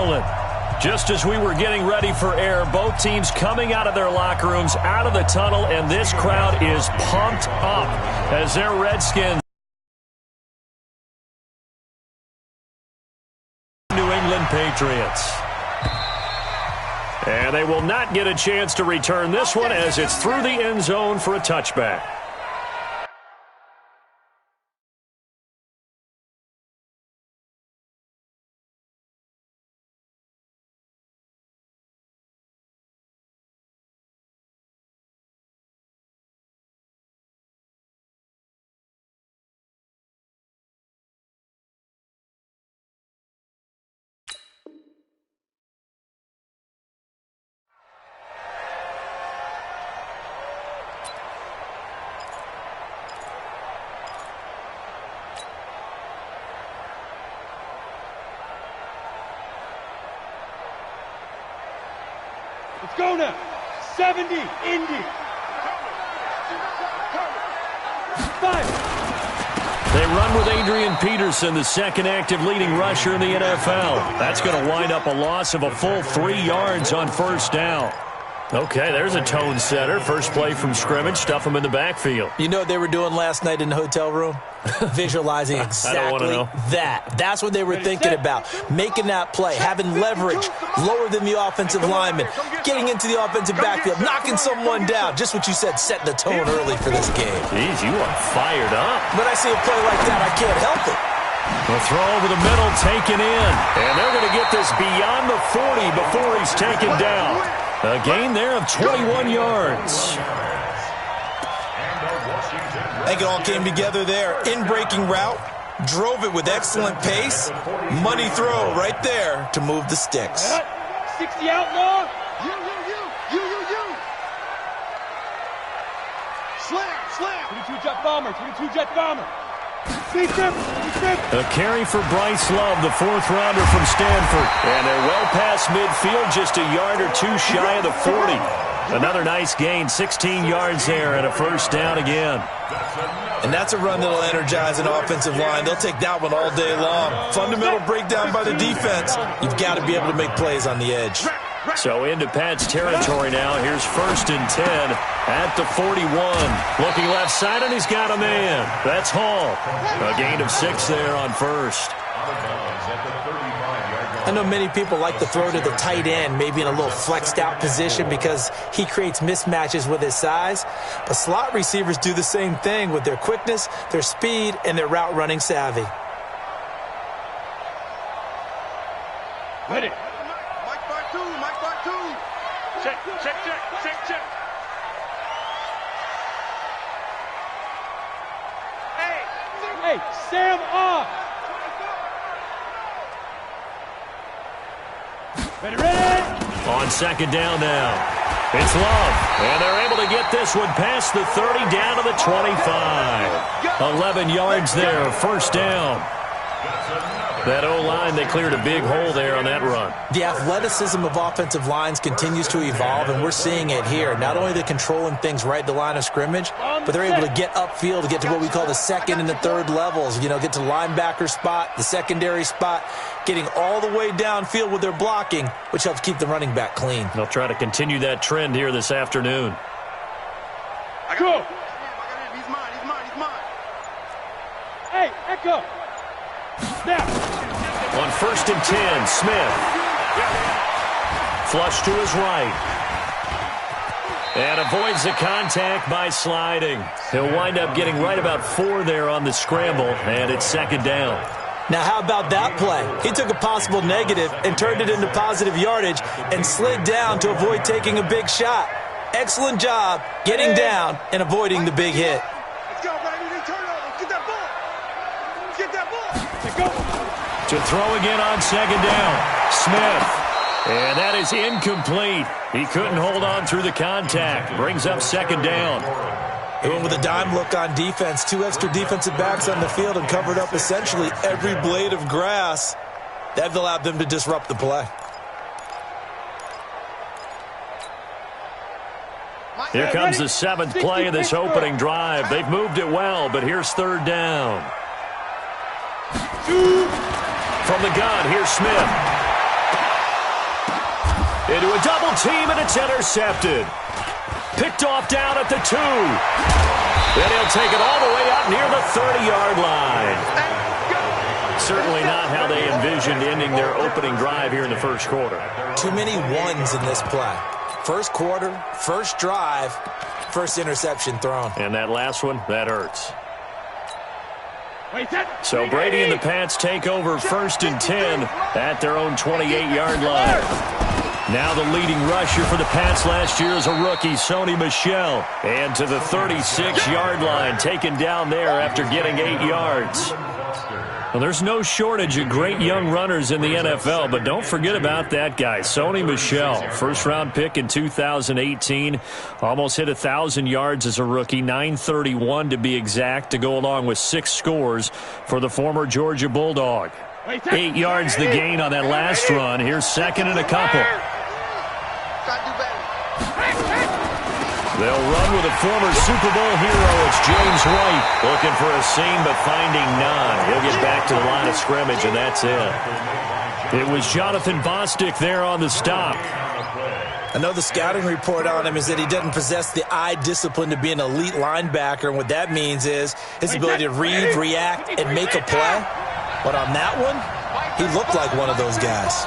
Maryland. Just as we were getting ready for air, both teams coming out of their locker rooms, out of the tunnel, and this crowd is pumped up as their Redskins New England Patriots. And they will not get a chance to return this one as it's through the end zone for a touchback. Let's go now. 70, Indy. 5. They run with Adrian Peterson, the second active leading rusher in the NFL. That's going to wind up a loss of a full 3 yards on first down. Okay, there's a tone setter. First play from scrimmage, stuff them in the backfield. You know what they were doing last night in the hotel room? Visualizing exactly that. That's what they were thinking about. Making that play, having leverage lower than the offensive lineman, getting into the offensive backfield, knocking someone down. Just what you said, setting the tone early for this game. Jeez, you are fired up. When I see a play like that, I can't help it. The throw over the middle, taken in. And they're going to get this beyond the 40 before he's taken down. A gain there of 21 yards. I think it all came together there. In-breaking route, drove it with excellent pace. Money throw right there to move the sticks. 60 outlaw. You. Slam. 22 jet bomber. A carry for Bryce Love, the fourth-rounder from Stanford. And they're well past midfield, just a yard or two shy of the 40. Another nice gain, 16 yards there, and a first down again. And that's a run that'll energize an offensive line. They'll take that one all day long. Fundamental breakdown by the defense. You've got to be able to make plays on the edge. So into Pat's territory now. Here's 1st and 10 at the 41. Looking left side, and he's got a man. That's Hall. A gain of 6 there on first. I know many people like to throw to the tight end, maybe in a little flexed out position because he creates mismatches with his size. But slot receivers do the same thing with their quickness, their speed, and their route running savvy. Ready. Check. Hey, Sam off. Ready. On second down now. It's Love. And they're able to get this one past the 30 down to the 25. 11 yards there, first down. That O-line, they cleared a big hole there on that run. The athleticism of offensive lines continues to evolve, and we're seeing it here. Not only they're controlling things right at the line of scrimmage, but they're able to get upfield to get to what we call the second and the third levels. You know, get to the linebacker spot, the secondary spot, getting all the way downfield with their blocking, which helps keep the running back clean. They'll try to continue that trend here this afternoon. Go. He's mine. Hey, Echo. Snap. On 1st and 10, Smith. Flush to his right. And avoids the contact by sliding. He'll wind up getting right about 4 there on the scramble, and it's second down. Now, how about that play? He took a possible negative and turned it into positive yardage and slid down to avoid taking a big shot. Excellent job getting down and avoiding the big hit. Let's go, baby. Turn over. Get that ball. To throw again on second down. Smith. And that is incomplete. He couldn't hold on through the contact. Brings up second down. They went with a dime look on defense. 2 extra defensive backs on the field and covered up essentially every blade of grass. That allowed them to disrupt the play. Here comes the 7th play of this opening drive. They've moved it well, but here's third down. From the gun, here's Smith. Into a double team, and it's intercepted. Picked off down at the 2. Then he'll take it all the way up near the 30-yard line. Certainly not how they envisioned ending their opening drive here in the first quarter. Too many ones in this play. First quarter, first drive, first interception thrown. And that last one, that hurts. So Brady and the Pats take over 1st and 10 at their own 28-yard line. Now the leading rusher for the Pats last year is a rookie, Sony Michel. And to the 36-yard line, taken down there after getting 8 yards. Well, there's no shortage of great young runners in the NFL, but don't forget about that guy, Sony Michel. First-round pick in 2018. Almost hit 1,000 yards as a rookie, 931 to be exact, to go along with 6 scores for the former Georgia Bulldog. 8 yards the gain on that last run. Here's 2nd and a couple. They'll run with a former Super Bowl hero. It's James White looking for a seam but finding none. He'll get back to the line of scrimmage, and that's it. It was Jonathan Bostic there on the stop. I know the scouting report on him is that he doesn't possess the eye discipline to be an elite linebacker, and what that means is his ability to read, react, and make a play. But on that one, he looked like one of those guys.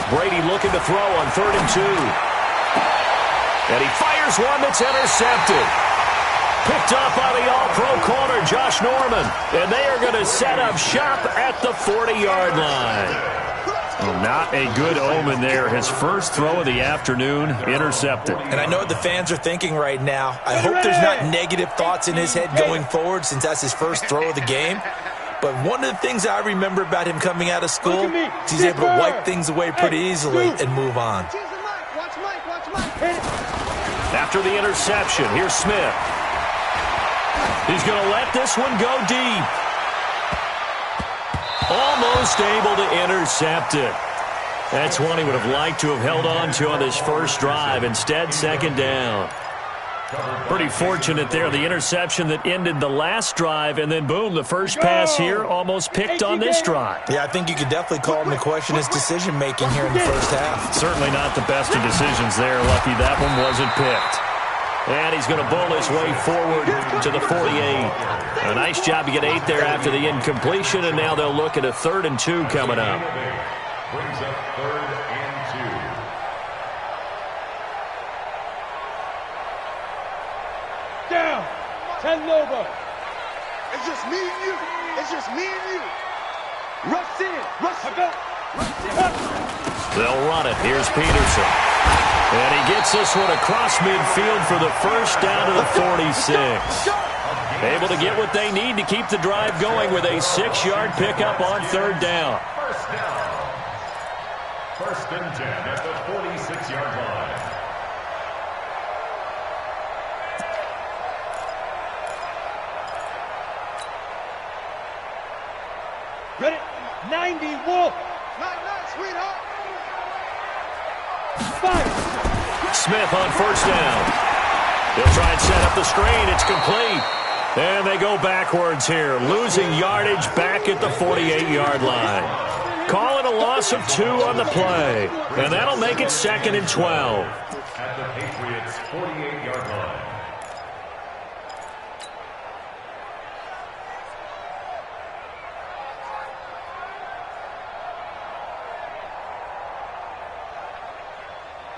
Brady looking to throw on 3rd and 2. And he fires one that's intercepted. Picked up by the all-pro corner, Josh Norman. And they are going to set up shop at the 40-yard line. Well, not a good omen there. His first throw of the afternoon, intercepted. And I know what the fans are thinking right now. I hope there's not negative thoughts in his head going forward since that's his first throw of the game. But one of the things I remember about him coming out of school is he's able to wipe things away pretty easily and move on. After the interception, here's Smith. He's going to let this one go deep. Almost able to intercept it. That's one he would have liked to have held on to on this first drive. Instead, 2nd down. Pretty fortunate there, the interception that ended the last drive, and then boom, the first pass here almost picked on this drive. Yeah, I think you could definitely call him to question his decision-making here in the first half. Certainly not the best of decisions there. Lucky that one wasn't picked. And he's going to bull his way forward to the 48. A nice job to get 8 there after the incompletion, and now they'll look at a 3rd and 2 coming up. Brings up 3rd and 2. Down. 10 over. It's just me and you. It's just me and you. Rush in. Rush in. They'll run it. Here's Peterson. And he gets this one across midfield for the first down to the 46. Able to get what they need to keep the drive going with a 6-yard pickup on 3rd down. First down. 1st and 10 at the 46-yard line. Ready? 90, Wolf. Night, sweetheart. Fire. Smith on 1st down. He'll try and set up the screen. It's complete. And they go backwards here, losing yardage back at the 48-yard line. Call it a loss of 2 on the play. And that'll make it 2nd and 12. At the Patriots' 48-yard line.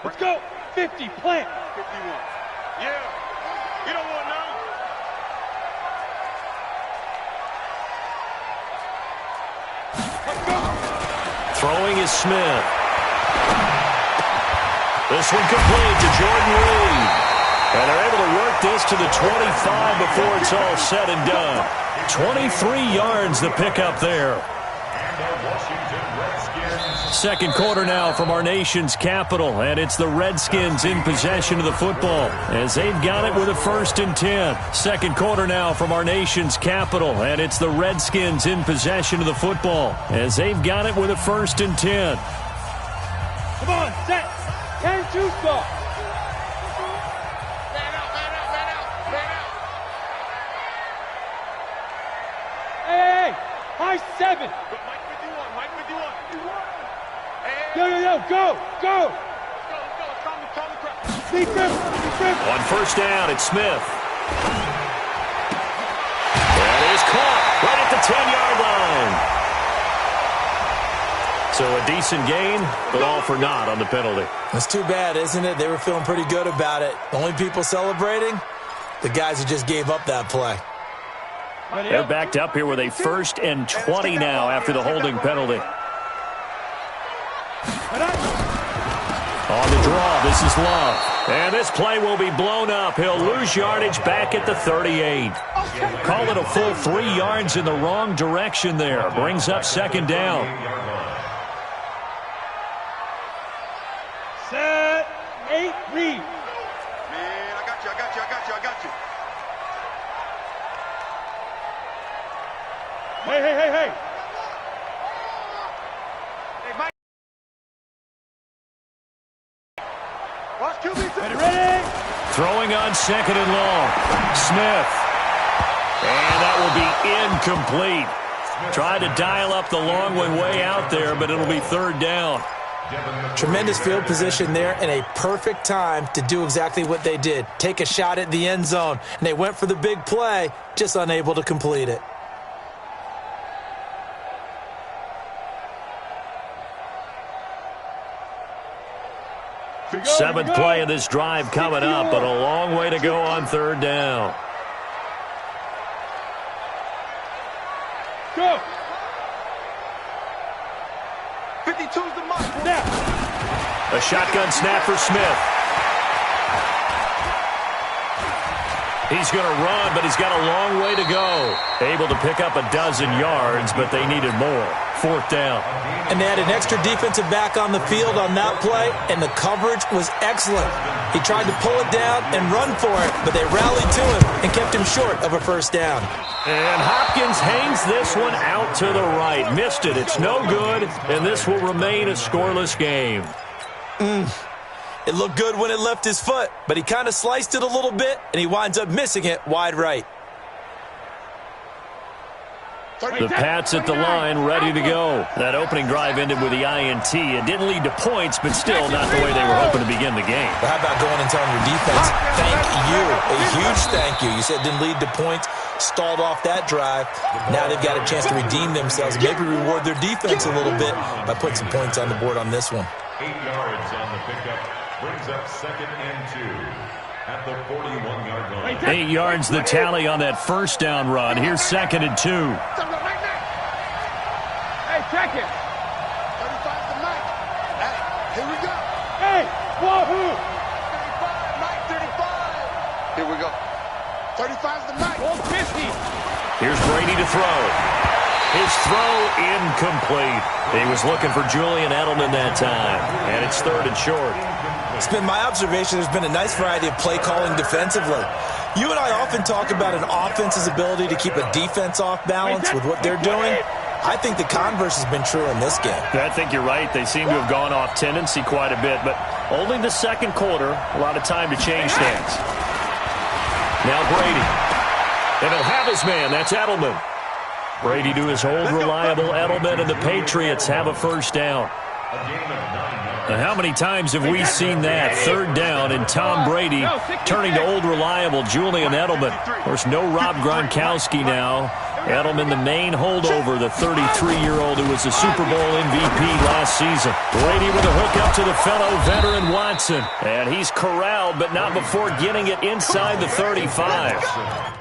Let's go. 50, plant. 51. Yeah. You don't want none. Let's go. Throwing is Smith. This one complete to Jordan Reed. And they're able to work this to the 25 before it's all said and done. 23 yards the pickup there. And the Washington Redskins. 2nd quarter now from our nation's capital, and it's the Redskins in possession of the football as they've got it with a 1st and 10. 2nd quarter now from our nation's capital, and it's the Redskins in possession of the football as they've got it with a 1st and 10. Come on, set. 10-2 start. Hey, high 7. Go! On first down, it's Smith. That is caught right at the 10-yard line. So a decent gain, but all for naught on the penalty. That's too bad, isn't it? They were feeling pretty good about it. The only people celebrating, the guys who just gave up that play. They're backed up here with a 1st and 20 now after the holding penalty. On the draw, this is Love. And this play will be blown up. He'll lose yardage back at the 38. Call it a full 3 yards in the wrong direction there. Brings up 2nd down. Set, 8, read. Man, I got you. Hey. Ready? Throwing on 2nd and long. Smith. And that will be incomplete. Tried to dial up the long one way out there, but it'll be 3rd down. Tremendous field position there and a perfect time to do exactly what they did. Take a shot at the end zone. And they went for the big play, just unable to complete it. Seventh play of this drive coming up, but a long way to go on 3rd down. Go! 52's the mark. Snap! A shotgun snap for Smith. He's going to run, but he's got a long way to go. Able to pick up a dozen yards, but they needed more. 4th down. And they had an extra defensive back on the field on that play, and the coverage was excellent. He tried to pull it down and run for it, but they rallied to him and kept him short of a 1st down. And Hopkins hangs this one out to the right. Missed it. It's no good, and this will remain a scoreless game. It looked good when it left his foot, but he kind of sliced it a little bit, and he winds up missing it wide right. The Pats at the line, ready to go. That opening drive ended with the INT. It didn't lead to points, but still not the way they were hoping to begin the game. But how about going and telling your defense, thank you, a huge thank you. You said it didn't lead to points, stalled off that drive. Now they've got a chance to redeem themselves, maybe reward their defense a little bit by putting some points on the board on this one. 8 yards on the pickup. Brings up 2nd and 2 at the 41-yard line. 8 yards the tally on that 1st down run. Here's 2nd and 2. Hey, check it. 35's the mark. Hey, here we go. Hey, wahoo! 35, Mike, 35. Here we go. 35's the mark. 50. Here's Brady to throw. His throw incomplete. He was looking for Julian Edelman that time, and it's 3rd and short. It's been my observation there's been a nice variety of play calling defensively. You and I often talk about an offense's ability to keep a defense off balance with what they're doing. I think the converse has been true in this game. I think you're right. They seem to have gone off tendency quite a bit, but only the 2nd quarter, a lot of time to change things. Now Brady. And he'll have his man. That's Edelman. Brady to his old reliable Edelman, and the Patriots have a 1st down. Now, how many times have we seen that? 3rd down and Tom Brady turning to old reliable Julian Edelman. Of course, no Rob Gronkowski now. Edelman, the main holdover, the 33-year-old who was the Super Bowl MVP last season. Brady with a hook up to the fellow veteran Watson. And he's corralled, but not before getting it inside the 35.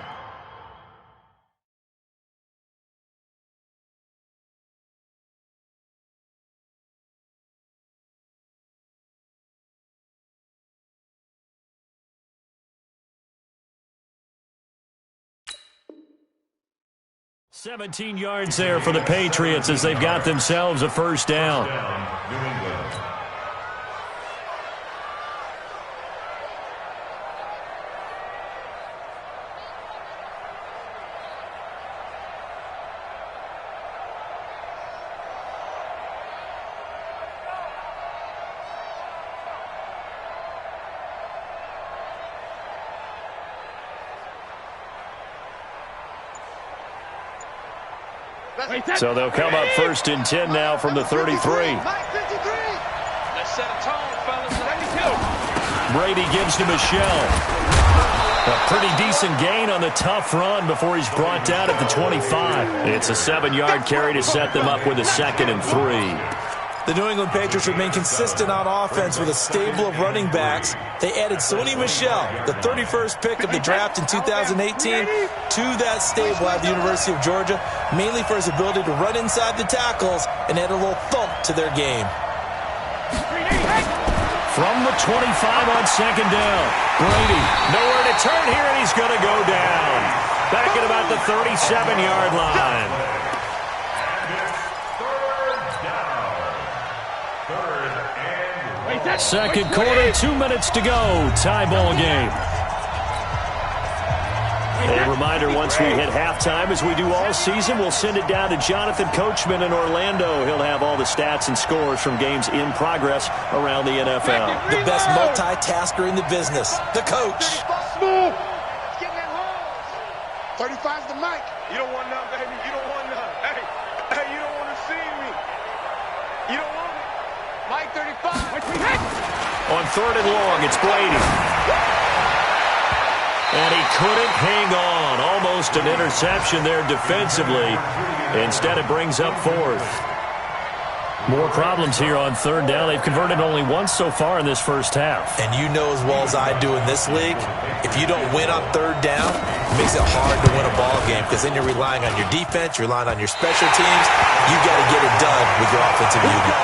$17 yards there for the Patriots as they've got themselves a 1st down. New England. So they'll come up 1st and 10 now from the 33. Let's set a tone, fellas. Brady gives to Michelle. A pretty decent gain on the tough run before he's brought down at the 25. It's a 7-yard carry to set them up with a 2nd and 3. The New England Patriots remain consistent on offense with a stable of running backs. They added Sony Michel, the 31st pick of the draft in 2018, to that stable at the University of Georgia, mainly for his ability to run inside the tackles and add a little thump to their game. From the 25 on 2nd down. Brady, nowhere to turn here, and he's going to go down. Back at about the 37-yard line. Second quarter, 2 minutes to go. Tie ball game. A reminder, once we hit halftime, as we do all season, we'll send it down to Jonathan Coachman in Orlando. He'll have all the stats and scores from games in progress around the NFL. The best multitasker in the business, the coach. 35's the mic. You don't want none, baby. You don't want none. Hey, you don't want to see me. You don't want me. Mike 35. On 3rd and long, it's Brady. And he couldn't hang on. Almost an interception there defensively. Instead, it brings up 4th. More problems here on 3rd down. They've converted only once so far in this first half. And you know as well as I do in this league, if you don't win on 3rd down, it makes it hard to win a ball game because then you're relying on your defense, you're relying on your special teams. You got to get it done with your offensive unit.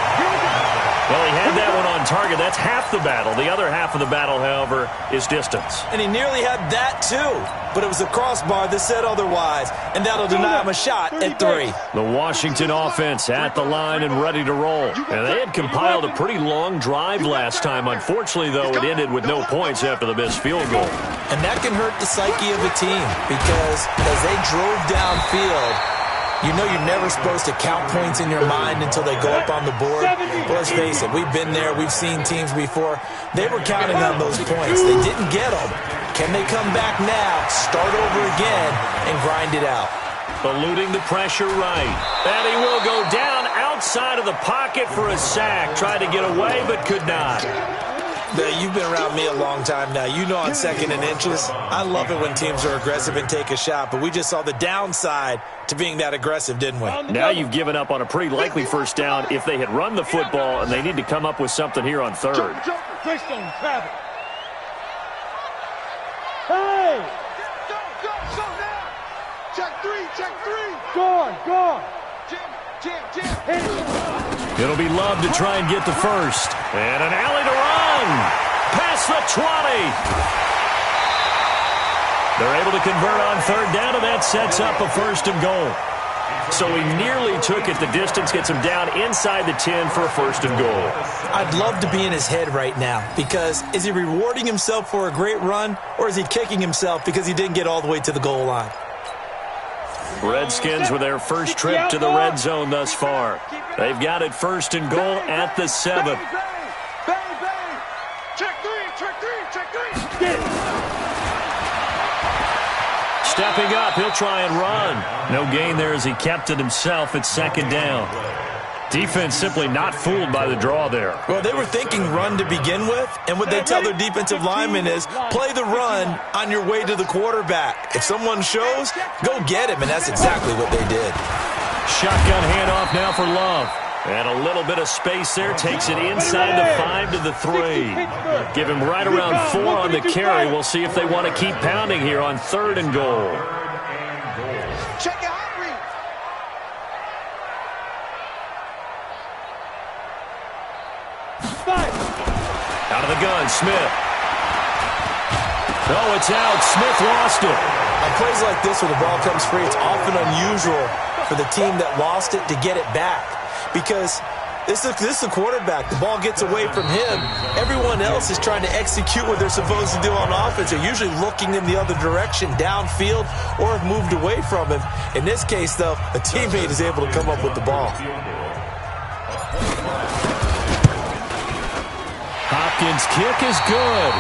Well, he had that one on target. That's half the battle. The other half of the battle, however, is distance. And he nearly had that, too. But it was a crossbar that said otherwise, and that'll deny him a shot at 3. The Washington offense at the line and ready to roll. And they had compiled a pretty long drive last time. Unfortunately, though, it ended with no points after the missed field goal. And that can hurt the psyche of a team because as they drove downfield, you know you're never supposed to count points in your mind until they go up on the board. But let's face it, we've been there. We've seen teams before. They were counting on those points. They didn't get them. Can they come back now, start over again, and grind it out? Eluding the pressure right. And he will go down outside of the pocket for a sack. Tried to get away, but could not. You've been around me a long time now. You know on 2nd and inches, I love it when teams are aggressive and take a shot, but we just saw the downside to being that aggressive, didn't we? Now you've given up on a pretty likely 1st down if they had run the football, and they need to come up with something here on 3rd. Hey! Go now! Check 3! Guard! Jam! It'll be Love to try and get the 1st. And an alley to run! Past the 20! They're able to convert on 3rd down, and that sets up a 1st and goal. So he nearly took it the distance, gets him down inside the 10 for a 1st and goal. I'd love to be in his head right now because is he rewarding himself for a great run or is he kicking himself because he didn't get all the way to the goal line? Redskins with their first trip to the red zone thus far. They've got it 1st and goal at the 7. Check 3! Stepping up, he'll try and run. No gain there as he kept it himself at 2nd down. Defense simply not fooled by the draw there. Well, they were thinking run to begin with, and what they tell their defensive linemen is play the run on your way to the quarterback. If someone shows, go get him, and that's exactly what they did. Shotgun handoff now for Love. And a little bit of space there, takes it inside the 5 to the 3. Give him right around 4 on the carry. We'll see if they want to keep pounding here on 3rd and goal. Check it out. Out of the gun, Smith. Oh, it's out. Smith lost it. On plays like this where the ball comes free, it's often unusual for the team that lost it to get it back. Because this is a quarterback. The ball gets away from him. Everyone else is trying to execute what they're supposed to do on offense. They're usually looking in the other direction, downfield, or have moved away from him. In this case, though, a teammate is able to come up with the ball. Hopkins' kick is good.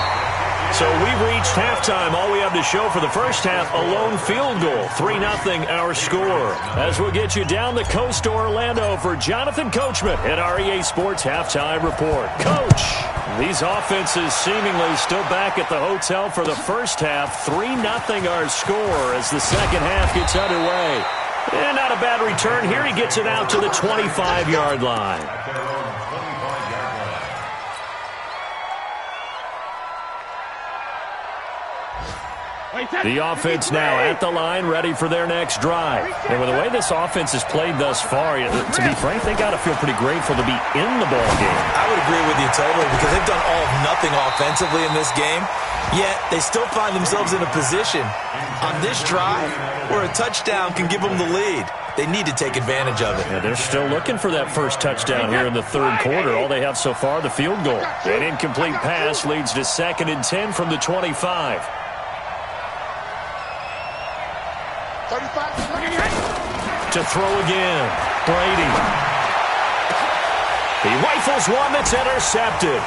So we've reached halftime. All we have to show for the first half, a lone field goal. 3-0 our score. As we'll get you down the coast to Orlando for Jonathan Coachman at our EA Sports Halftime Report. Coach, these offenses seemingly still back at the hotel for the first half. 3-0 our score as the second half gets underway. And not a bad return here. He gets it out to the 25-yard line. The offense now at the line, ready for their next drive. And with the way this offense has played thus far, to be frank, they got to feel pretty grateful to be in the ball game. I would agree with you totally because they've done all of nothing offensively in this game, yet they still find themselves in a position on this drive where a touchdown can give them the lead. They need to take advantage of it. Yeah, they're still looking for that first touchdown here in the third quarter. All they have so far, the field goal. An incomplete pass leads to 2nd and 10 from the 25. To throw again, Brady. He rifles one that's intercepted.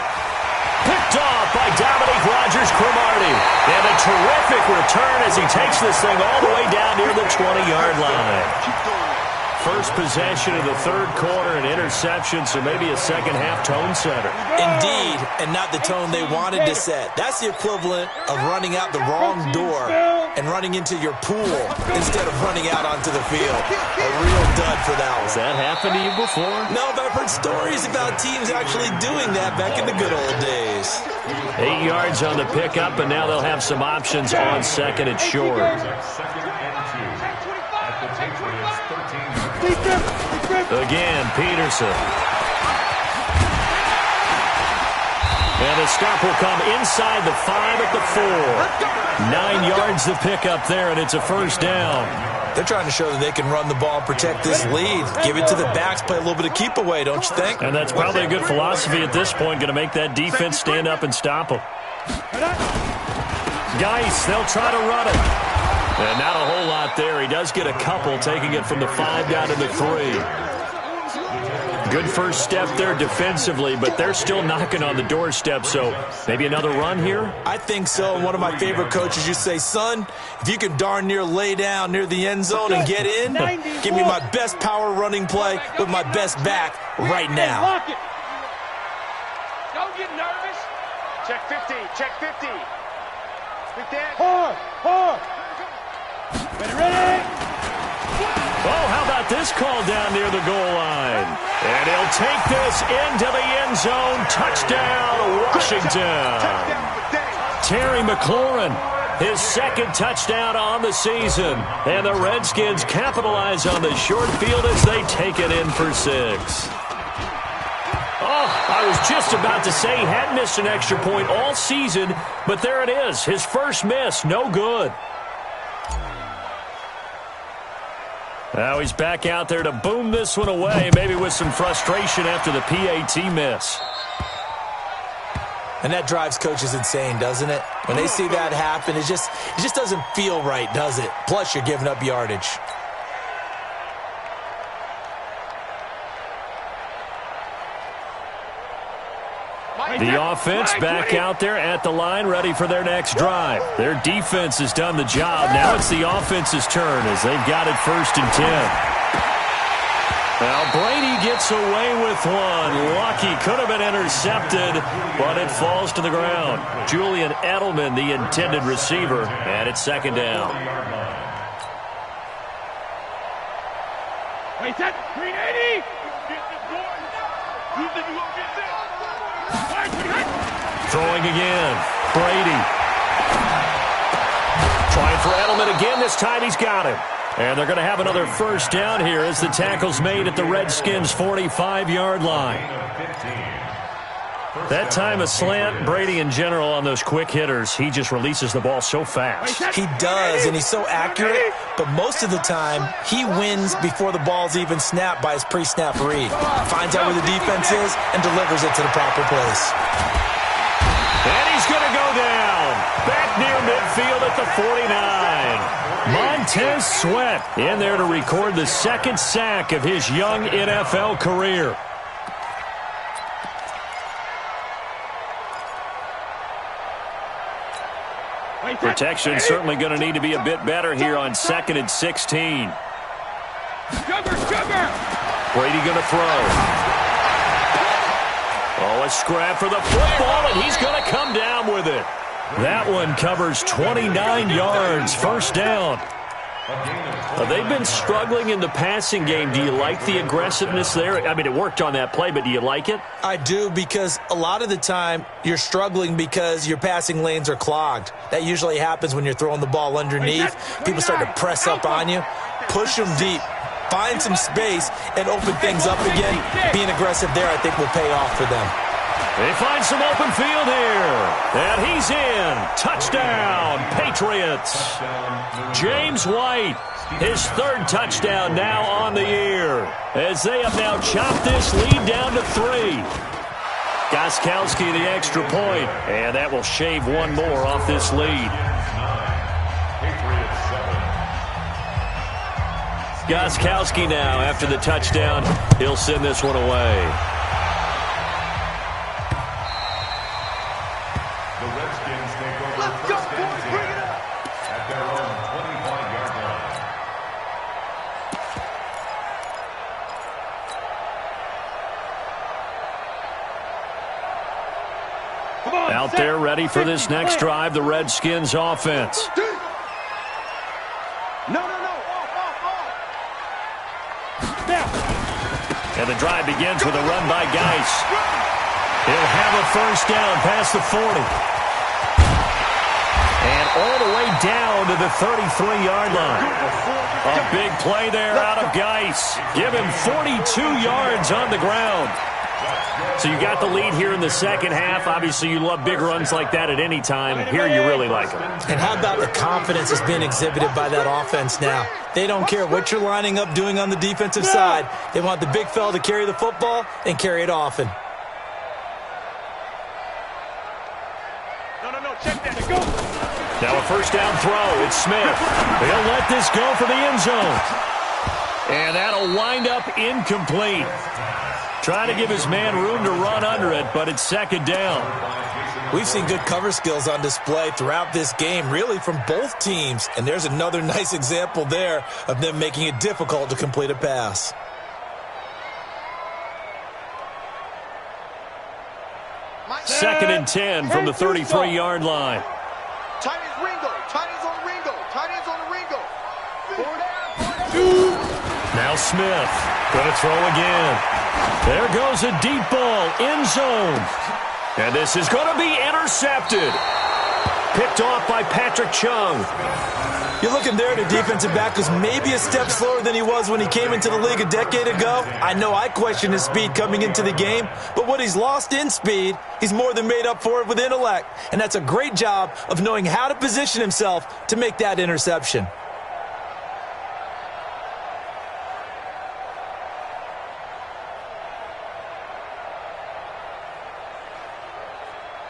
Picked off by Dominique Rodgers-Cromartie. And a terrific return as he takes this thing all the way down near the 20-yard line. First possession of the third quarter, an interception, so maybe a second-half tone setter. Indeed, and not the tone they wanted to set. That's the equivalent of running out the wrong door and running into your pool instead of running out onto the field. A real dud for that one. Has that happened to you before? No, but I've heard stories about teams actually doing that back in the good old days. 8 yards on the pickup, and now they'll have some options on second and short. Again, Peterson. And the stop will come inside the 5 at the 4. 9 yards to pick up there, and it's a first down. They're trying to show that they can run the ball and protect this lead. Give it to the backs, play a little bit of keep away, don't you think? And that's probably a good philosophy at this point, going to make that defense stand up and stop them. Geis, they'll try to run it. And not a whole lot there. He does get a couple, taking it from the 5 down to the 3. Good first step there defensively, but they're still knocking on the doorstep, so maybe another run here? I think so. And one of my favorite coaches used to say, son, if you can darn near lay down near the end zone and get in, give me my best power running play with my best back right now. Don't get nervous. Check 50. Check 50. Big Dan. Four. Ready? Oh, how about this call down near the goal line? And he'll take this into the end zone. Touchdown, Washington. Terry McLaurin, his second touchdown on the season. And the Redskins capitalize on the short field as they take it in for 6. Oh, I was just about to say he hadn't missed an extra point all season, but there it is. His first miss, no good. Now he's back out there to boom this one away, maybe with some frustration after the PAT miss. And that drives coaches insane, doesn't it? When they see that happen, it just doesn't feel right, does it? Plus, you're giving up yardage. The offense back out there at the line, ready for their next drive. Their defense has done the job. Now it's the offense's turn as they've got it 1st and 10. Now Brady gets away with one. Lucky, could have been intercepted, but it falls to the ground. Julian Edelman, the intended receiver, and it's 2nd down. Wait, that 380. Throwing again. Brady. Trying for Edelman again. This time he's got him. And they're going to have another first down here as the tackle's made at the Redskins' 45-yard line. That time a slant. Brady in general on those quick hitters, he just releases the ball so fast. He does, and he's so accurate, but most of the time he wins before the ball's even snapped by his pre-snap read. Finds out where the defense is and delivers it to the proper place. And he's going to go down. Back near midfield at the 49. Montez Sweat in there to record the 2nd sack of his young NFL career. Protection certainly going to need to be a bit better here on 2nd and 16. Brady going to throw. Oh, a scrap for the football, and he's going to come down with it. That one covers 29 yards, first down. They've been struggling in the passing game. Do you like the aggressiveness there? I mean, it worked on that play, but do you like it? I do, because a lot of the time you're struggling because your passing lanes are clogged. That usually happens when you're throwing the ball underneath. People start to press up on you. Push them deep. Find some space and open things up again. Being aggressive there, I think, will pay off for them. They find some open field here. And he's in. Touchdown, Patriots. James White, his 3rd touchdown now on the year, as they have now chopped this lead down to 3. Gostkowski the extra point, and that will shave one more off this lead. Gostkowski now, after the touchdown, he'll send this one away. Out there ready for this next drive, the Redskins offense. And the drive begins with a run by Geis. He'll have a first down past the 40. And all the way down to the 33-yard line. A big play there out of Geis. Give him 42 yards on the ground. So you got the lead here in the second half. Obviously, you love big runs like that at any time. Here, you really like them. And how about the confidence that's been exhibited by that offense now? They don't care what you're lining up doing on the defensive side. They want the big fella to carry the football and carry it often. Check that. Go. Now a first down throw. It's Smith. He'll let this go for the end zone. And that'll wind up incomplete. Trying to give his man room to run under it, but it's second down. We've seen good cover skills on display throughout this game, really from both teams. And there's another nice example there of them making it difficult to complete a pass. Second and 10 from the 33-yard line. Chinese Ringo. Chinese on Ringo. Chinese on the Ringo. Now Smith going to throw again. There goes a deep ball, end zone. And this is going to be intercepted. Picked off by Patrick Chung. You're looking there at a defensive back who's maybe a step slower than he was when he came into the league a decade ago. I know I questioned his speed coming into the game, but what he's lost in speed, he's more than made up for it with intellect. And that's a great job of knowing how to position himself to make that interception.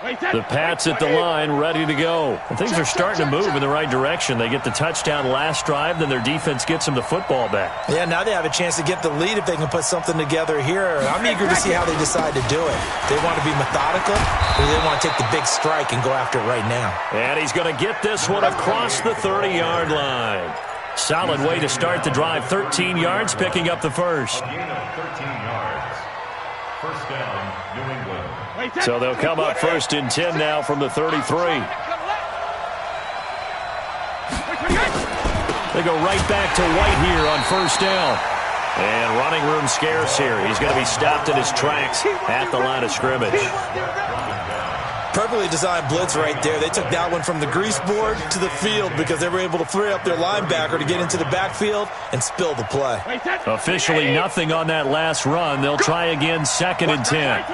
The Pats at the line, ready to go. And things are starting to move in the right direction. They get the touchdown last drive, then their defense gets them the football back. Yeah, now they have a chance to get the lead if they can put something together here. I'm eager to see how they decide to do it. They want to be methodical, or they want to take the big strike and go after it right now. And he's going to get this one across the 30-yard line. Solid way to start the drive. 13 yards, picking up the first. A gain of 13 yards. First down, New England. So they'll come up first and 10 now from the 33. They go right back to White here on first down. And running room scarce here. He's going to be stopped in his tracks at the line of scrimmage. Perfectly designed blitz right there. They took that one from the grease board to the field because they were able to free up their linebacker to get into the backfield and spill the play. Officially nothing on that last run. They'll try again, second and 10.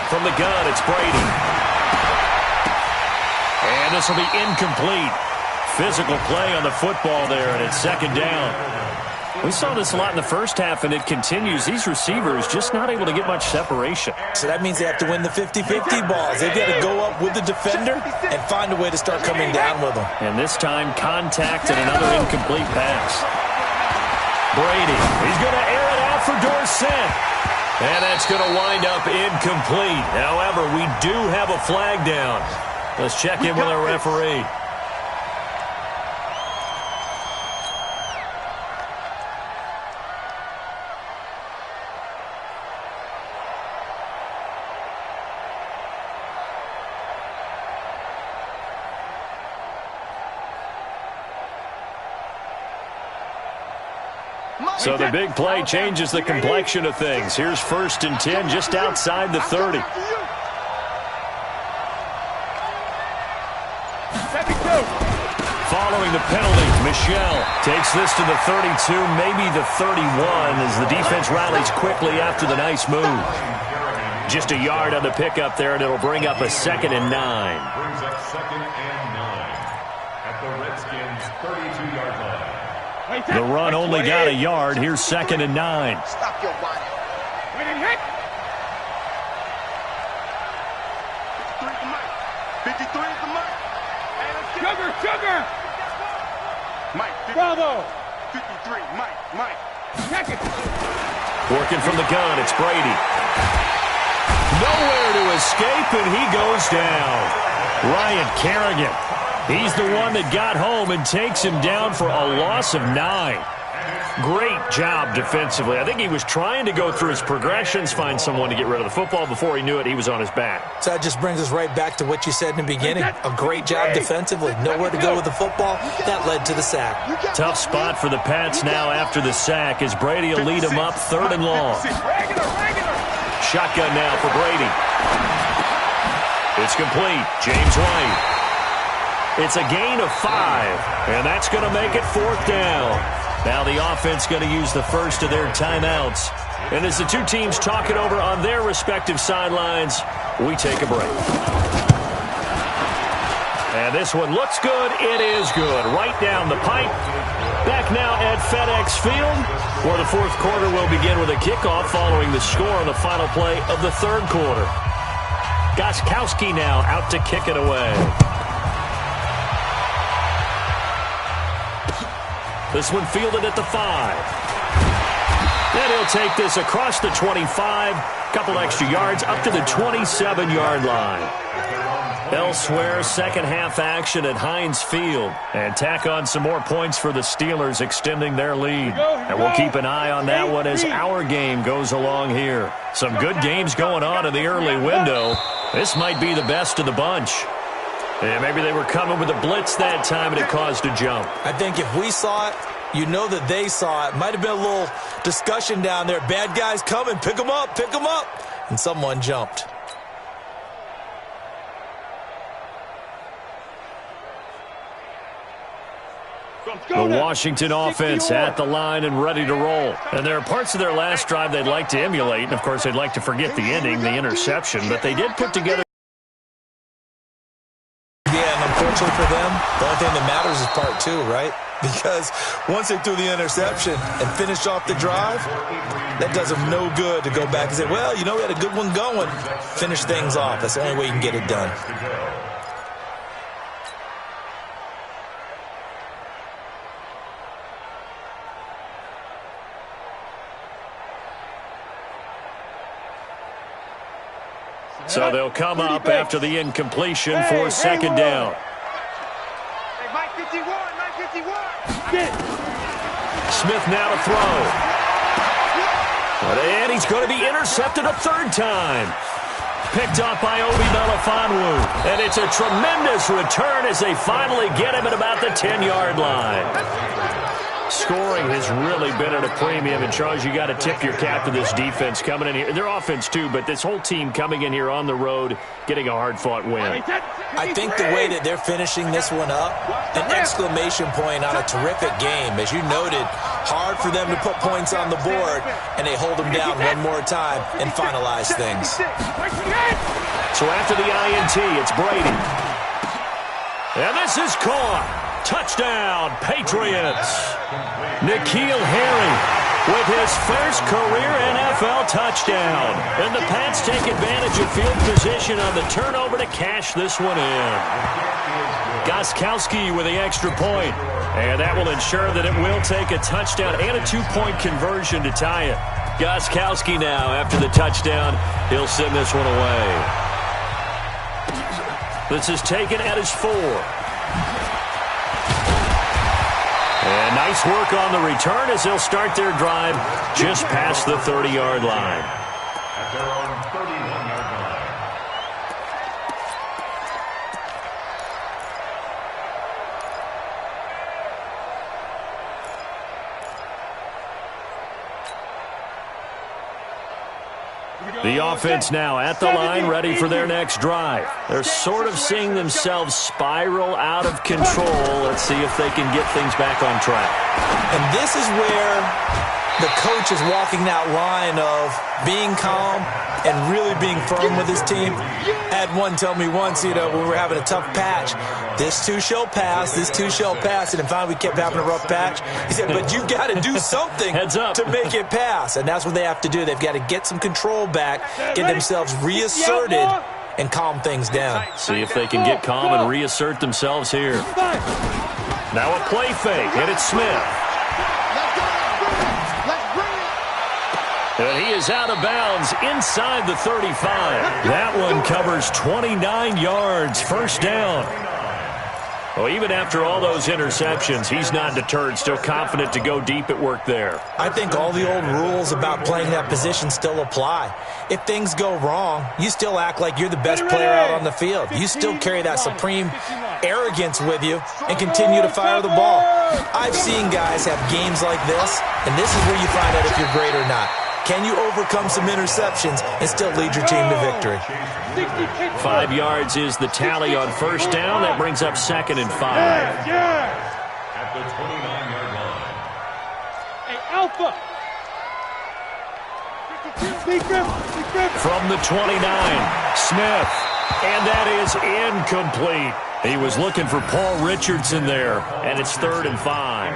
From the gun, it's Brady. And this will be incomplete. Physical play on the football there, and it's second down. We saw this a lot in the first half, and it continues. These receivers just not able to get much separation. So that means they have to win the 50-50 balls. They've got to go up with the defender and find a way to start coming down with them. And this time, contact and another incomplete pass. Brady, he's going to air it out for Dorsett. And that's going to wind up incomplete. However, we do have a flag down. Let's check in with our referee. So the big play changes the complexion of things. Here's 1st and 10 just outside the 30. Following the penalty, Michel takes this to the 32, maybe the 31, as the defense rallies quickly after the nice move. Just a yard on the pickup there, and it'll bring up a 2nd and 9. Brings up 2nd and 9 at the Redskins' 32-yard line. The run only got a yard. Here's 2nd and 9. Stop your whining. 53 is the Mike. Sugar! Mike, 50, Bravo! 53, Mike. Check it! Working from the gun, it's Brady. Nowhere to escape, and he goes down. Ryan Kerrigan. He's the one that got home and takes him down for a loss of 9. Great job defensively. I think he was trying to go through his progressions, find someone to get rid of the football. Before he knew it, he was on his back. So that just brings us right back to what you said in the beginning. A great job defensively. Nowhere to go with the football. That led to the sack. Tough spot for the Pats now after the sack as Brady will lead him up 3rd and long. Shotgun now for Brady. It's complete. James White. It's a gain of 5, and that's going to make it 4th down. Now the offense going to use the first of their timeouts. And as the two teams talk it over on their respective sidelines, we take a break. And this one looks good. It is good. Right down the pipe. Back now at FedEx Field, where the 4th quarter will begin with a kickoff following the score on the final play of the 3rd quarter. Gostkowski now out to kick it away. This one fielded at the 5. Then he'll take this across the 25. Couple extra yards up to the 27-yard line. Elsewhere, second half action at Heinz Field. And tack on some more points for the Steelers, extending their lead. And we'll keep an eye on that one as our game goes along here. Some good games going on in the early window. This might be the best of the bunch. And maybe they were coming with a blitz that time and it caused a jump. I think if we saw it, you know that they saw it. Might have been a little discussion down there. Bad guys coming. Pick them up. Pick them up. And someone jumped. The Washington offense at the line and ready to roll. And there are parts of their last drive they'd like to emulate. And, of course, they'd like to forget the ending, the interception. But they did put together. Yeah, and unfortunately for them, the only thing that matters is part 2, right? Because once they threw the interception and finished off the drive, that does them no good to go back and say, well, you know, we had a good one going. Finish things off. That's the only way you can get it done. So they'll come up after the incompletion for 2nd down. Hey, Mike 51, Mike 51. Smith now to throw. And he's going to be intercepted a 3rd time. Picked off by Obi Melifonwu. And it's a tremendous return as they finally get him at about the 10-yard line. Scoring has really been at a premium. And, Charles, you got to tip your cap to this defense coming in here. Their offense, too, but this whole team coming in here on the road, getting a hard-fought win. I think the way that they're finishing this one up, an exclamation point on a terrific game. As you noted, hard for them to put points on the board, and they hold them down one more time and finalize things. So after the INT, it's Brady. And this is caught. Touchdown, Patriots. N'Keal Harry with his first career NFL touchdown. And the Pats take advantage of field position on the turnover to cash this one in. Gostkowski with the extra point. And that will ensure that it will take a touchdown and a 2-point conversion to tie it. Gostkowski now, after the touchdown, he'll send this one away. This is taken at his 4. And nice work on the return as they'll start their drive just past the 30-yard line. At their own 31-yard line. The offense now at the line, ready for their next drive. They're sort of seeing themselves spiral out of control. Let's see if they can get things back on track. And this is where the coach is walking that line of being calm and really being firm with his team. I had one tell me once, when we were having a tough patch, this too shall pass, this too shall pass. And then finally we kept having a rough patch. He said, but you got to do something to make it pass. And that's what they have to do. They've got to get some control back, get themselves reasserted, and calm things down. See if they can get calm and reassert themselves here. Now a play fake, and it's Smith. And he is out of bounds inside the 35. That one covers 29 yards, first down. Well, even after all those interceptions, he's not deterred, still confident to go deep at work there. I think all the old rules about playing that position still apply. If things go wrong, you still act like you're the best player out on the field. You still carry that supreme arrogance with you and continue to fire the ball. I've seen guys have games like this, and this is where you find out if you're great or not. Can you overcome some interceptions and still lead your team to victory? 5 yards is the tally on first down. That brings up 2nd and 5. At the 29-yard line. Hey, Alpha. From the 29, Smith. And that is incomplete. He was looking for Paul Richardson there, and it's 3rd and 5.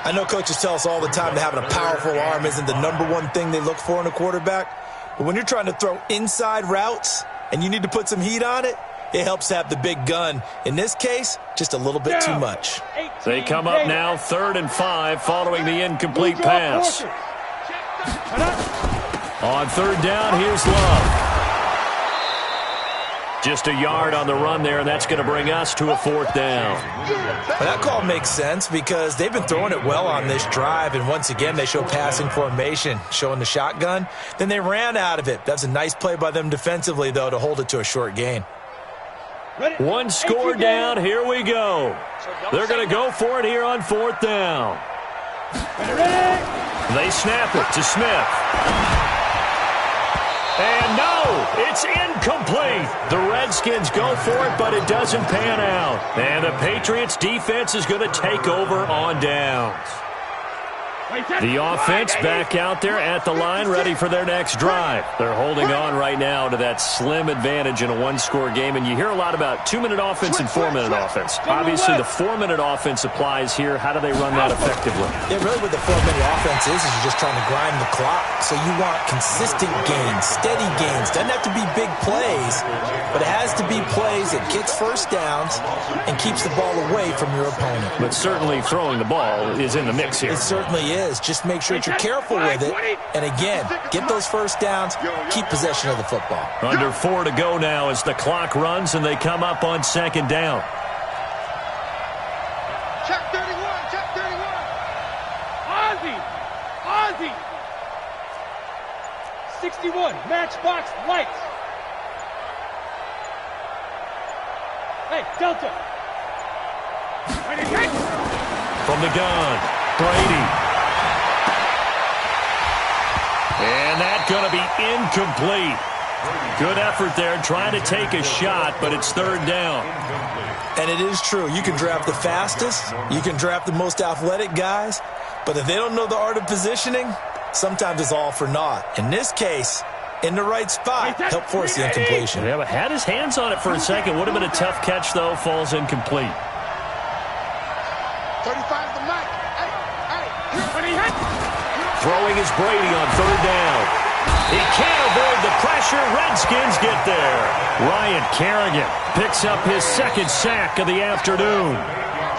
I know coaches tell us all the time that having a powerful arm isn't the #1 thing they look for in a quarterback. But when you're trying to throw inside routes and you need to put some heat on it, it helps to have the big gun. In this case, just a little bit too much. They come up now 3rd and 5 following the incomplete pass. On 3rd down, here's Love. Just a yard on the run there, and that's going to bring us to a 4th down. Well, that call makes sense because they've been throwing it well on this drive, and once again they show passing formation, showing the shotgun. Then they ran out of it. That's a nice play by them defensively, though, to hold it to a short gain. One score down, here we go. They're going to go for it here on 4th down. They snap it to Smith. And no, it's incomplete. The Redskins go for it, but it doesn't pan out. And the Patriots defense is going to take over on downs. The offense back out there at the line, ready for their next drive. They're holding on right now to that slim advantage in a one-score game, and you hear a lot about 2-minute offense and 4-minute offense. Obviously, the 4-minute offense applies here. How do they run that effectively? Yeah, really what the 4-minute offense is you're just trying to grind the clock. So you want consistent gains, steady gains. Doesn't have to be big plays, but it has to be plays that gets first downs and keeps the ball away from your opponent. But certainly throwing the ball is in the mix here. It certainly is. Just make sure that you're careful with it. And again, get those first downs, keep possession of the football. Under 4 to go now as the clock runs and they come up on 2nd down. Check 31, check 31. Ozzy. 61, matchbox lights. Hey, Delta. From the gun, Brady. And that's going to be incomplete. Good effort there trying to take a shot, but it's 3rd down. And it is true. You can draft the fastest. You can draft the most athletic guys. But if they don't know the art of positioning, sometimes it's all for naught. In this case, in the right spot, help force the incompletion. Yeah, but had his hands on it for a second. Would have been a tough catch, though. Falls incomplete. 35's the mic. Hey. Throwing is Brady on third down. He can't avoid the pressure. Redskins get there. Ryan Kerrigan picks up his second sack of the afternoon.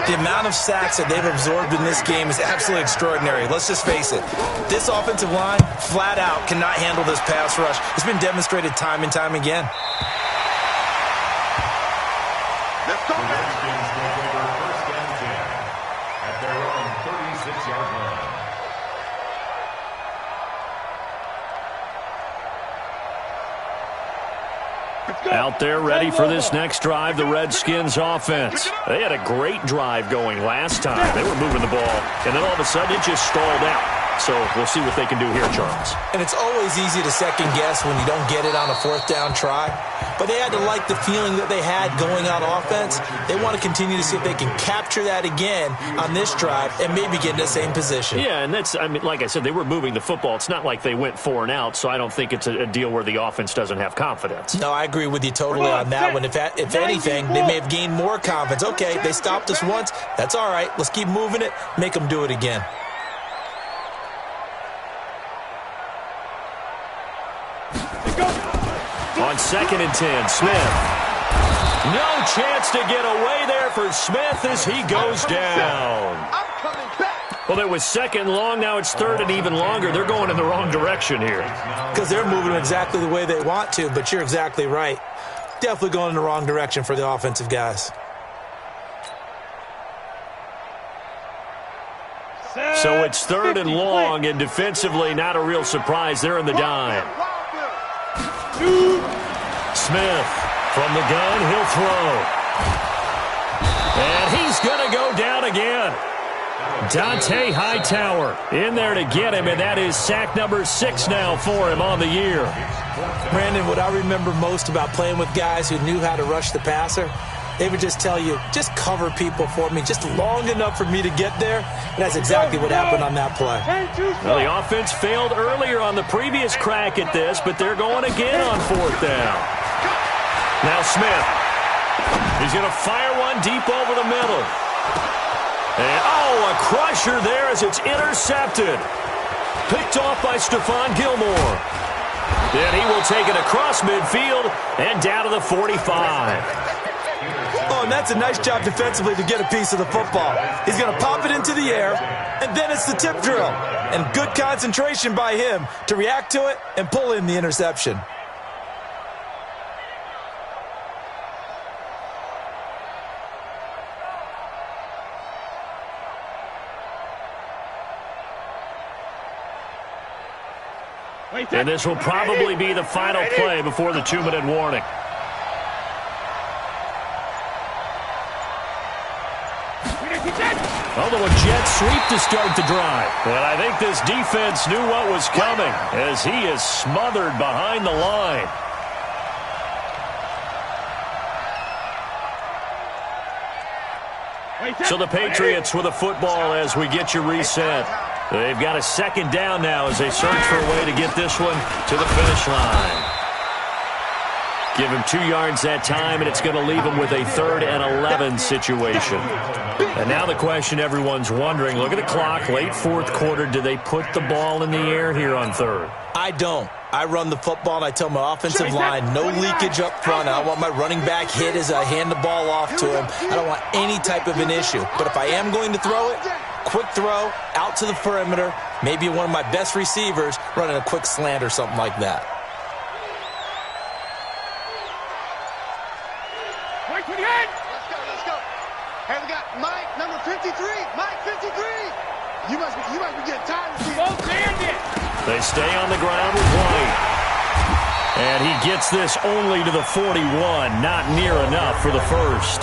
The amount of sacks that they've absorbed in this game is absolutely extraordinary. Let's just face it. This offensive line, flat out, cannot handle this pass rush. It's been demonstrated time and time again. Let's go. The Redskins take over first and 10 at their own 36-yard line. Out there ready for this next drive, the Redskins offense. They had a great drive going last time. They were moving the ball, and then all of a sudden it just stalled out. So we'll see what they can do here, Charles. And it's always easy to second guess when you don't get it on a fourth down try. But they had to like the feeling that they had going on offense. They want to continue to see if they can capture that again on this drive and maybe get in the same position. Yeah, and that's, I mean, like I said, they were moving the football. It's not like they went 4 and out, so I don't think it's a deal where the offense doesn't have confidence. No, I agree with you totally on that one. If anything, they may have gained more confidence. Okay, they stopped us once. That's all right. Let's keep moving it. Make them do it again. On 2nd and 10, Smith. No chance to get away there for Smith as he goes down. I'm coming back. Well, it was 2nd long. Now it's 3rd and even longer. They're going in the wrong direction here. Because they're moving exactly the way they want to, but you're exactly right. Definitely going in the wrong direction for the offensive guys. So it's 3rd and long, and defensively not a real surprise. They're in the dime. Smith from the gun, he'll throw. And he's going to go down again. Dante Hightower in there to get him, and that is sack number 6 now for him on the year. Brandon, what I remember most about playing with guys who knew how to rush the passer, they would just tell you, just cover people for me, just long enough for me to get there. And that's exactly what happened on that play. Well, the offense failed earlier on the previous crack at this, but they're going again on 4th down. Now Smith. He's going to fire one deep over the middle. And, a crusher there as it's intercepted. Picked off by Stephon Gilmore. Then he will take it across midfield and down to the 45. Oh, and that's a nice job defensively to get a piece of the football. He's going to pop it into the air, and then it's the tip drill. And good concentration by him to react to it and pull in the interception. And this will probably be the final play before the 2-minute warning. Although a jet sweep to start the drive. And I think this defense knew what was coming as he is smothered behind the line. So the Patriots with a football as we get you reset. They've got a 2nd down now as they search for a way to get this one to the finish line. Give him 2 yards that time, and it's going to leave him with a 3rd and 11 situation. And now the question everyone's wondering, look at the clock, late 4th quarter, do they put the ball in the air here on 3rd? I don't. I run the football, and I tell my offensive line, no leakage up front. I don't want my running back hit as I hand the ball off to him. I don't want any type of an issue. But if I am going to throw it, quick throw, out to the perimeter, maybe one of my best receivers running a quick slant or something like that. Let's go. Hey, we got Mike, number 53. Mike, 53. You must be getting tired of seeing. They stay on the ground with White. And he gets this only to the 41, not near enough for the first.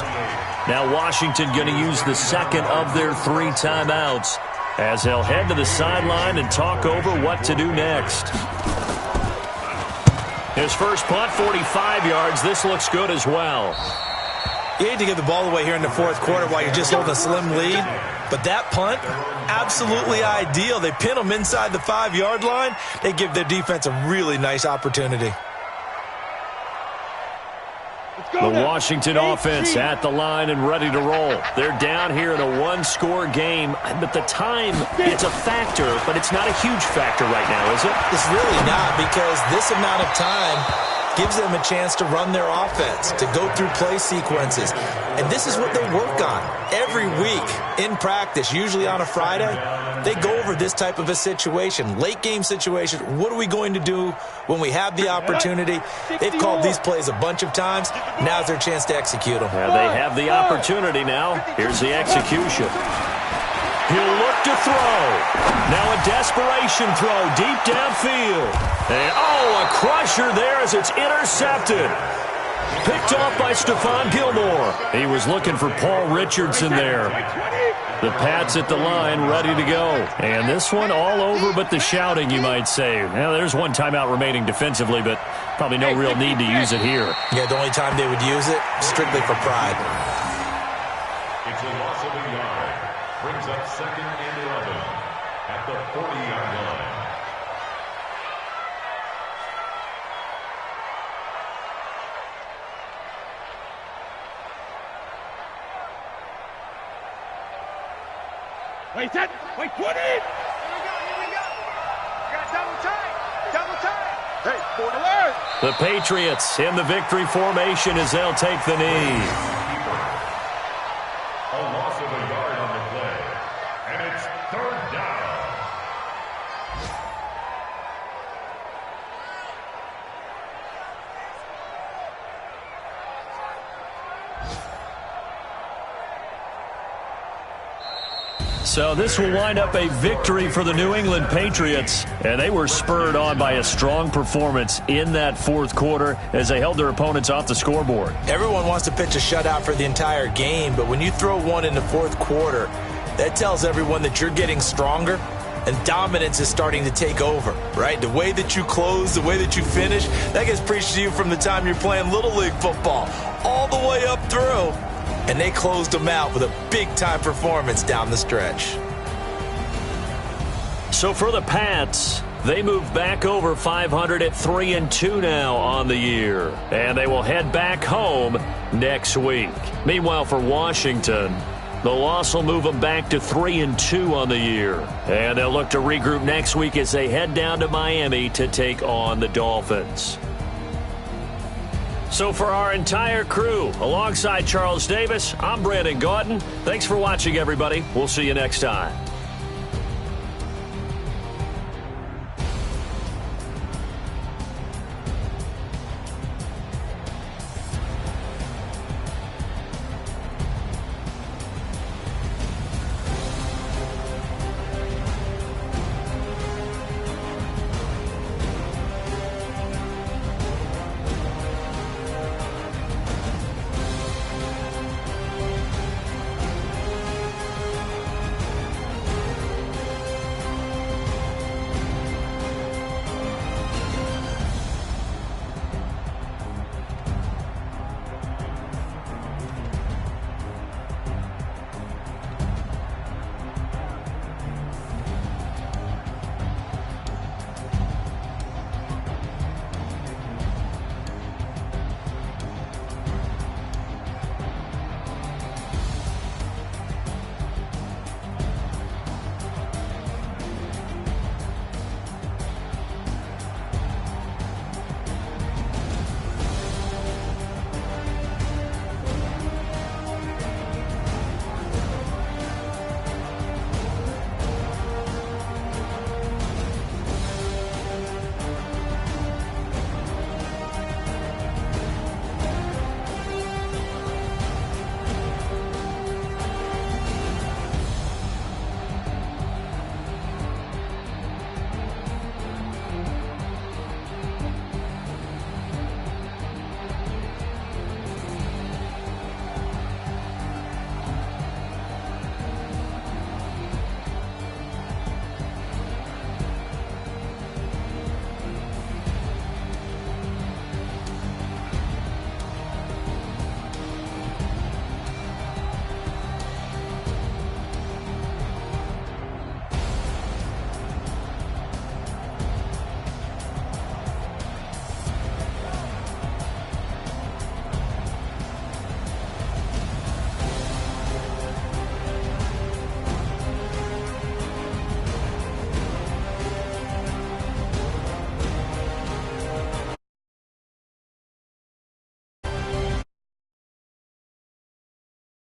Now Washington going to use the 2nd of their 3 timeouts as they'll head to the sideline and talk over what to do next. His first punt, 45 yards. This looks good as well. You hate to give the ball away here in the 4th quarter while you're just holding a slim lead. But that punt, absolutely ideal. They pin them inside the 5-yard line. They give their defense a really nice opportunity. The Washington offense at the line and ready to roll. They're down here in a one-score game, but the time, it's a factor, but it's not a huge factor right now, is it? It's really not, because this amount of time gives them a chance to run their offense, to go through play sequences. And this is what they work on every week in practice, usually on a Friday. They go over this type of a situation, late game situation. What are we going to do when we have the opportunity? They've called these plays a bunch of times. Now's their chance to execute them. Yeah, they have the opportunity now. Here's the execution. He'll look to throw. Now a desperation throw deep downfield. And, a crusher there as it's intercepted. Picked off by Stephon Gilmore. He was looking for Paul Richardson there. The Pats at the line, ready to go. And this one all over but the shouting, you might say. Now, there's one timeout remaining defensively, but probably no real need to use it here. Yeah, the only time they would use it, strictly for pride. It's a loss of a yard. Brings up 2nd and 11 at the 40-yard line. Wait, 20! Here we go. We got double time. Hey, 4 to learn. The Patriots in the victory formation as they'll take the knee. A loss of a yard on the play. And it's 3rd down. So this will wind up a victory for the New England Patriots. And they were spurred on by a strong performance in that 4th quarter as they held their opponents off the scoreboard. Everyone wants to pitch a shutout for the entire game, but when you throw one in the 4th quarter, that tells everyone that you're getting stronger and dominance is starting to take over, right? The way that you close, the way that you finish, that gets preached to you from the time you're playing Little League football all the way up through. And they closed them out with a big-time performance down the stretch. So for the Pats, they move back over 500 at 3-2 now on the year. And they will head back home next week. Meanwhile, for Washington, the loss will move them back to 3-2 on the year. And they'll look to regroup next week as they head down to Miami to take on the Dolphins. So for our entire crew, alongside Charles Davis, I'm Brandon Gautin. Thanks for watching, everybody. We'll see you next time.